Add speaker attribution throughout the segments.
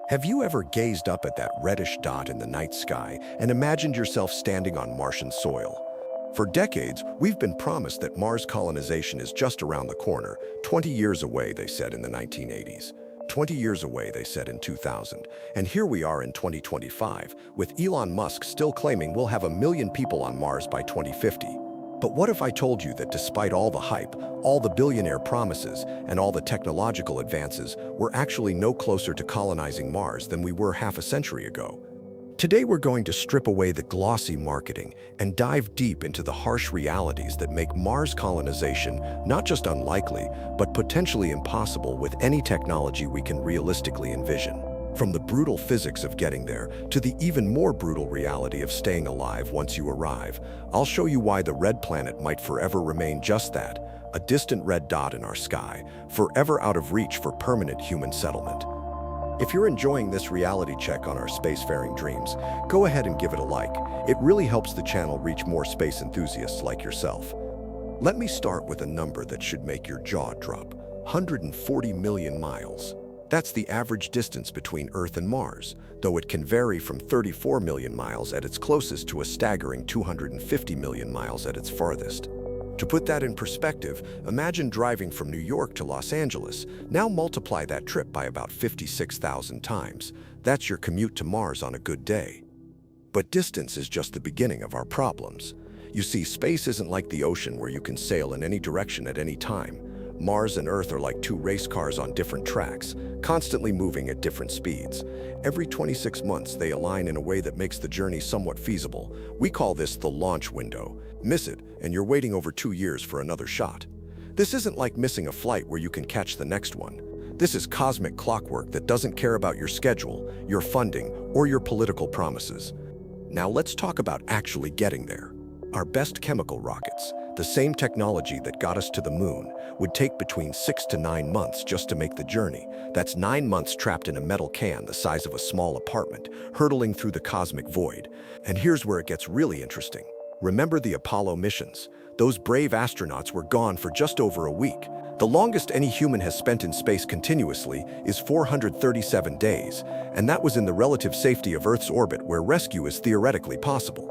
Speaker 1: Have you ever gazed up at that reddish dot in the night sky and imagined yourself standing on Martian soil? For decades, we've been promised that Mars colonization is just around the corner, 20 years away, they said in the 1980s. 20 years away, they said in 2000. And here we are in 2025, with Elon Musk still claiming we'll have 1 million people on Mars by 2050. But what if I told you that despite all the hype, all the billionaire promises, and all the technological advances, we're actually no closer to colonizing Mars than we were half a century ago? Today we're going to strip away the glossy marketing and dive deep into the harsh realities that make Mars colonization not just unlikely, but potentially impossible with any technology we can realistically envision. From the brutal physics of getting there to the even more brutal reality of staying alive once you arrive, I'll show you why the red planet might forever remain just that, a distant red dot in our sky, forever out of reach for permanent human settlement. If you're enjoying this reality check on our spacefaring dreams, go ahead and give it a like. It really helps the channel reach more space enthusiasts like yourself. Let me start with a number that should make your jaw drop: 140 million miles. That's the average distance between Earth and Mars, though it can vary from 34 million miles at its closest to a staggering 250 million miles at its farthest. To put that in perspective, imagine driving from New York to Los Angeles. Now multiply that trip by about 56,000 times. That's your commute to Mars on a good day. But distance is just the beginning of our problems. You see, space isn't like the ocean where you can sail in any direction at any time. Mars and Earth are like two race cars on different tracks, constantly moving at different speeds. Every 26 months, they align in a way that makes the journey somewhat feasible. We call this the launch window. Miss it, and you're waiting over 2 years for another shot. This isn't like missing a flight where you can catch the next one. This is cosmic clockwork that doesn't care about your schedule, your funding, or your political promises. Now let's talk about actually getting there. Our best chemical rockets, the same technology that got us to the moon, would take between 6 to 9 months just to make the journey. That's 9 months trapped in a metal can the size of a small apartment, hurtling through the cosmic void. And here's where it gets really interesting. Remember the Apollo missions? Those brave astronauts were gone for just over a week. The longest any human has spent in space continuously is 437 days, and that was in the relative safety of Earth's orbit where rescue is theoretically possible.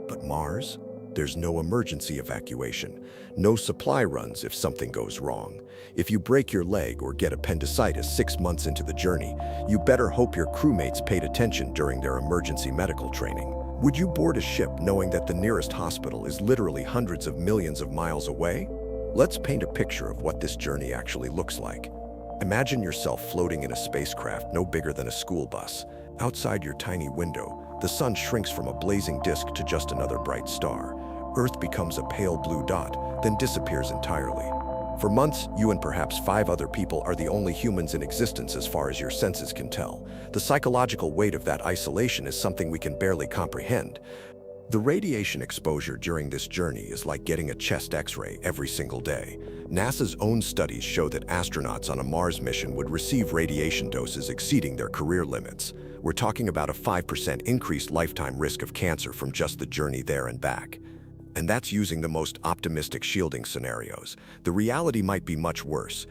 Speaker 1: But Mars? There's no emergency evacuation, no supply runs if something goes wrong. If you break your leg or get appendicitis 6 months into the journey, you better hope your crewmates paid attention during their emergency medical training. Would you board a ship knowing that the nearest hospital is literally hundreds of millions of miles away? Let's paint a picture of what this journey actually looks like. Imagine yourself floating in a spacecraft no bigger than a school bus. Outside your tiny window, the sun shrinks from a blazing disk to just another bright star. Earth becomes a pale blue dot, then disappears entirely. For months, you and perhaps 5 other people are the only humans in existence as far as your senses can tell. The psychological weight of that isolation is something we can barely comprehend. The radiation exposure during this journey is like getting a chest X-ray every single day. NASA's own studies show that astronauts on a Mars mission would receive radiation doses exceeding their career limits. We're talking about a 5% increased lifetime risk of cancer from just the journey there and back. And that's using the most optimistic shielding scenarios. The reality might be much worse.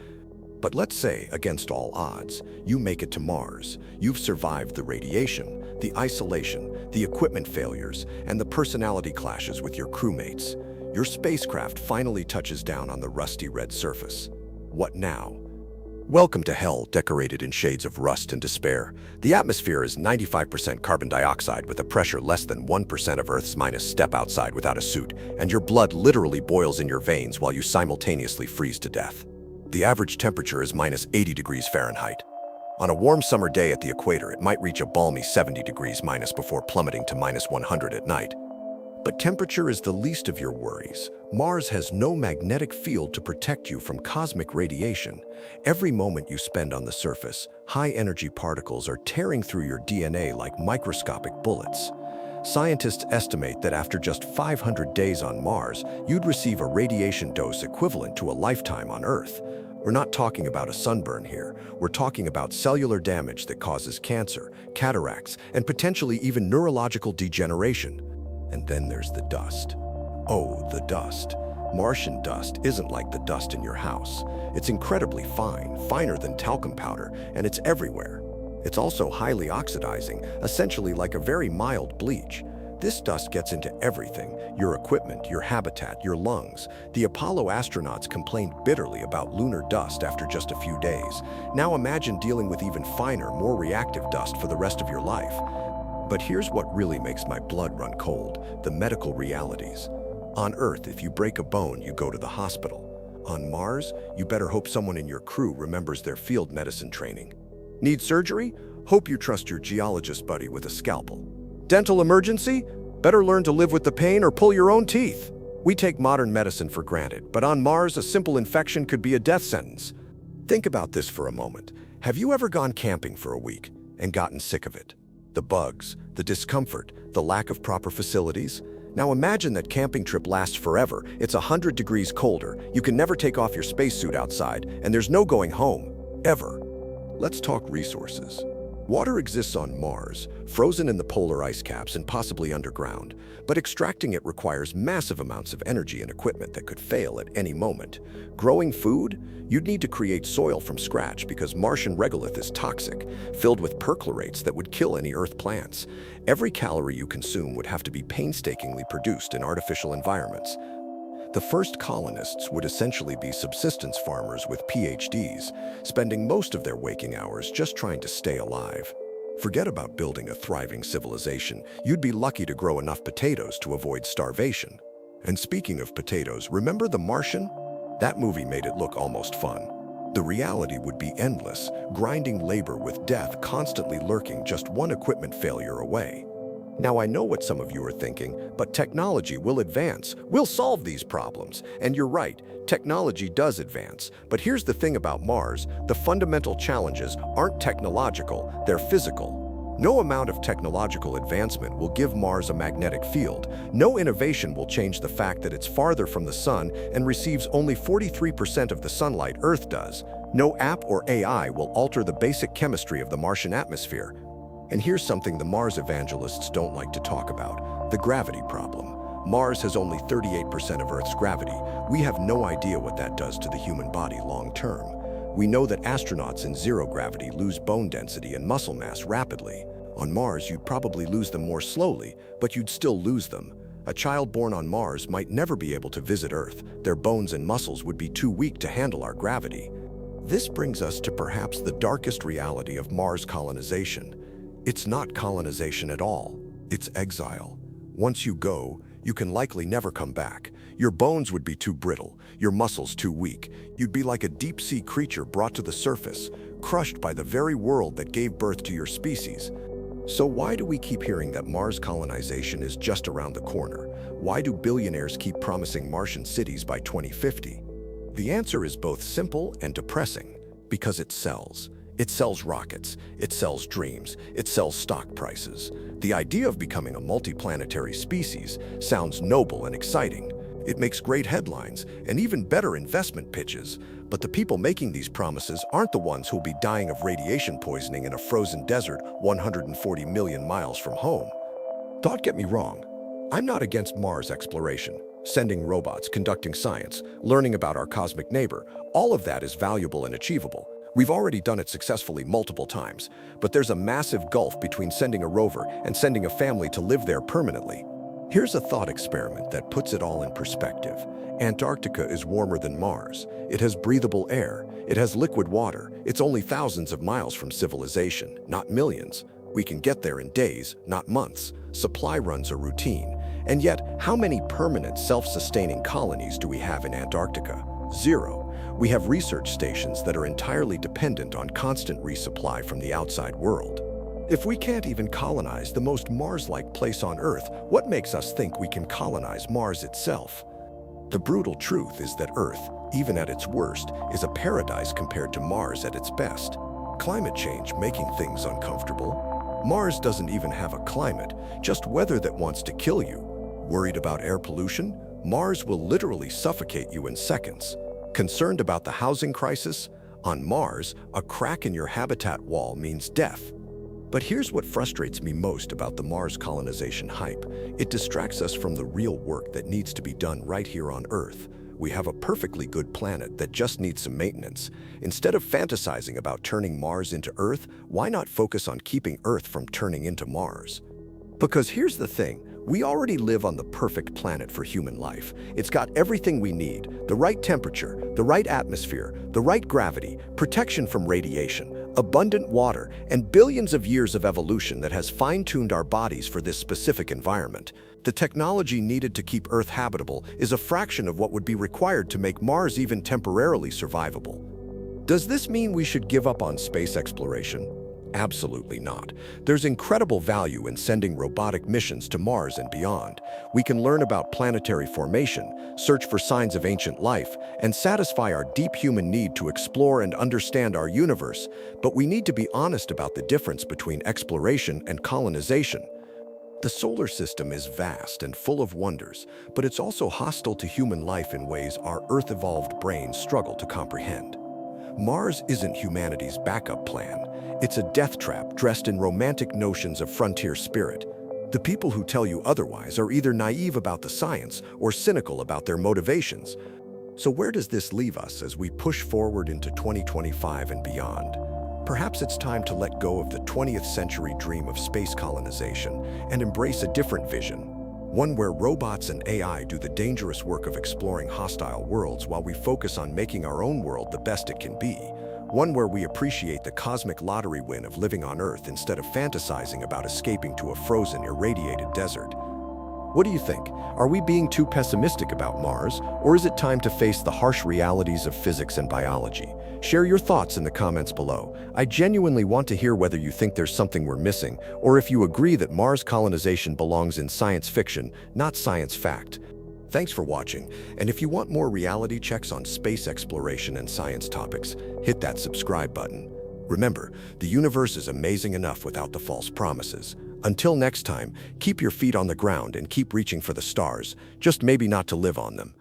Speaker 1: But let's say, against all odds, you make it to Mars. You've survived the radiation, the isolation, the equipment failures, and the personality clashes with your crewmates. Your spacecraft finally touches down on the rusty red surface. What now? Welcome to hell, decorated in shades of rust and despair. The atmosphere is 95% carbon dioxide with a pressure less than 1% of Earth's minus. Step outside without a suit, and your blood literally boils in your veins while you simultaneously freeze to death. The average temperature is minus 80 degrees Fahrenheit. On a warm summer day at the equator, it might reach a balmy 70 degrees minus before plummeting to minus 100 at night. But temperature is the least of your worries. Mars has no magnetic field to protect you from cosmic radiation. Every moment you spend on the surface, high-energy particles are tearing through your DNA like microscopic bullets. Scientists estimate that after just 500 days on Mars, you'd receive a radiation dose equivalent to a lifetime on Earth. We're not talking about a sunburn here. We're talking about cellular damage that causes cancer, cataracts, and potentially even neurological degeneration. And then there's the dust. Oh, the dust. Martian dust isn't like the dust in your house. It's incredibly fine, finer than talcum powder, and it's everywhere. It's also highly oxidizing, essentially like a very mild bleach. This dust gets into everything, your equipment, your habitat, your lungs. The Apollo astronauts complained bitterly about lunar dust after just a few days. Now imagine dealing with even finer, more reactive dust for the rest of your life. But here's what really makes my blood run cold: the medical realities. On Earth, if you break a bone, you go to the hospital. On Mars, you better hope someone in your crew remembers their field medicine training. Need surgery? Hope you trust your geologist buddy with a scalpel. Dental emergency? Better learn to live with the pain or pull your own teeth. We take modern medicine for granted, but on Mars, a simple infection could be a death sentence. Think about this for a moment. Have you ever gone camping for a week and gotten sick of it? The bugs, the discomfort, the lack of proper facilities? Now imagine that camping trip lasts forever. It's 100 degrees colder, you can never take off your spacesuit outside, and there's no going home, ever. Let's talk resources. Water exists on Mars, frozen in the polar ice caps and possibly underground, but extracting it requires massive amounts of energy and equipment that could fail at any moment. Growing food? You'd need to create soil from scratch because Martian regolith is toxic, filled with perchlorates that would kill any Earth plants. Every calorie you consume would have to be painstakingly produced in artificial environments. The first colonists would essentially be subsistence farmers with PhDs, spending most of their waking hours just trying to stay alive. Forget about building a thriving civilization. You'd be lucky to grow enough potatoes to avoid starvation. And speaking of potatoes, remember The Martian? That movie made it look almost fun. The reality would be endless, grinding labor with death constantly lurking just one equipment failure away. Now I know what some of you are thinking, but technology will advance. We'll solve these problems. And you're right, technology does advance. But here's the thing about Mars: the fundamental challenges aren't technological, they're physical. No amount of technological advancement will give Mars a magnetic field. No innovation will change the fact that it's farther from the sun and receives only 43% of the sunlight Earth does. No app or AI will alter the basic chemistry of the Martian atmosphere. And here's something the Mars evangelists don't like to talk about: the gravity problem. Mars has only 38% of Earth's gravity. We have no idea what that does to the human body long term. We know that astronauts in zero gravity lose bone density and muscle mass rapidly. On Mars, you'd probably lose them more slowly, but you'd still lose them. A child born on Mars might never be able to visit Earth. Their bones and muscles would be too weak to handle our gravity. This brings us to perhaps the darkest reality of Mars colonization. It's not colonization at all. It's exile. Once you go, you can likely never come back. Your bones would be too brittle, your muscles too weak. You'd be like a deep-sea creature brought to the surface, crushed by the very world that gave birth to your species. So why do we keep hearing that Mars colonization is just around the corner? Why do billionaires keep promising Martian cities by 2050? The answer is both simple and depressing: because it sells. It sells rockets, it sells dreams, it sells stock prices. The idea of becoming a multiplanetary species sounds noble and exciting. It makes great headlines and even better investment pitches. But the people making these promises aren't the ones who'll be dying of radiation poisoning in a frozen desert 140 million miles from home. Don't get me wrong. I'm not against Mars exploration. Sending robots, conducting science, learning about our cosmic neighbor, all of that is valuable and achievable. We've already done it successfully multiple times, but there's a massive gulf between sending a rover and sending a family to live there permanently. Here's a thought experiment that puts it all in perspective. Antarctica is warmer than Mars. It has breathable air. It has liquid water. It's only thousands of miles from civilization, not millions. We can get there in days, not months. Supply runs are routine. And yet, how many permanent, self-sustaining colonies do we have in Antarctica? Zero. We have research stations that are entirely dependent on constant resupply from the outside world. If we can't even colonize the most Mars-like place on Earth, what makes us think we can colonize Mars itself? The brutal truth is that Earth, even at its worst, is a paradise compared to Mars at its best. Climate change making things uncomfortable. Mars doesn't even have a climate, just weather that wants to kill you. Worried about air pollution? Mars will literally suffocate you in seconds. Concerned about the housing crisis? On Mars, a crack in your habitat wall means death. But here's what frustrates me most about the Mars colonization hype. It distracts us from the real work that needs to be done right here on Earth. We have a perfectly good planet that just needs some maintenance. Instead of fantasizing about turning Mars into Earth, why not focus on keeping Earth from turning into Mars? Because here's the thing, we already live on the perfect planet for human life. It's got everything we need, the right temperature, the right atmosphere, the right gravity, protection from radiation, abundant water, and billions of years of evolution that has fine-tuned our bodies for this specific environment. The technology needed to keep Earth habitable is a fraction of what would be required to make Mars even temporarily survivable. Does this mean we should give up on space exploration? Absolutely not. There's incredible value in sending robotic missions to Mars and beyond. We can learn about planetary formation, search for signs of ancient life, and satisfy our deep human need to explore and understand our universe. But we need to be honest about the difference between exploration and colonization. The solar system is vast and full of wonders, but it's also hostile to human life in ways our Earth-evolved brains struggle to comprehend. Mars isn't humanity's backup plan. It's a death trap dressed in romantic notions of frontier spirit. The people who tell you otherwise are either naive about the science or cynical about their motivations. So where does this leave us as we push forward into 2025 and beyond? Perhaps it's time to let go of the 20th century dream of space colonization and embrace a different vision. One where robots and AI do the dangerous work of exploring hostile worlds while we focus on making our own world the best it can be. One where we appreciate the cosmic lottery win of living on Earth instead of fantasizing about escaping to a frozen, irradiated desert. What do you think? Are we being too pessimistic about Mars, or is it time to face the harsh realities of physics and biology? Share your thoughts in the comments below. I genuinely want to hear whether you think there's something we're missing, or if you agree that Mars colonization belongs in science fiction, not science fact. Thanks for watching, and if you want more reality checks on space exploration and science topics, hit that subscribe button. Remember, the universe is amazing enough without the false promises. Until next time, keep your feet on the ground and keep reaching for the stars, just maybe not to live on them.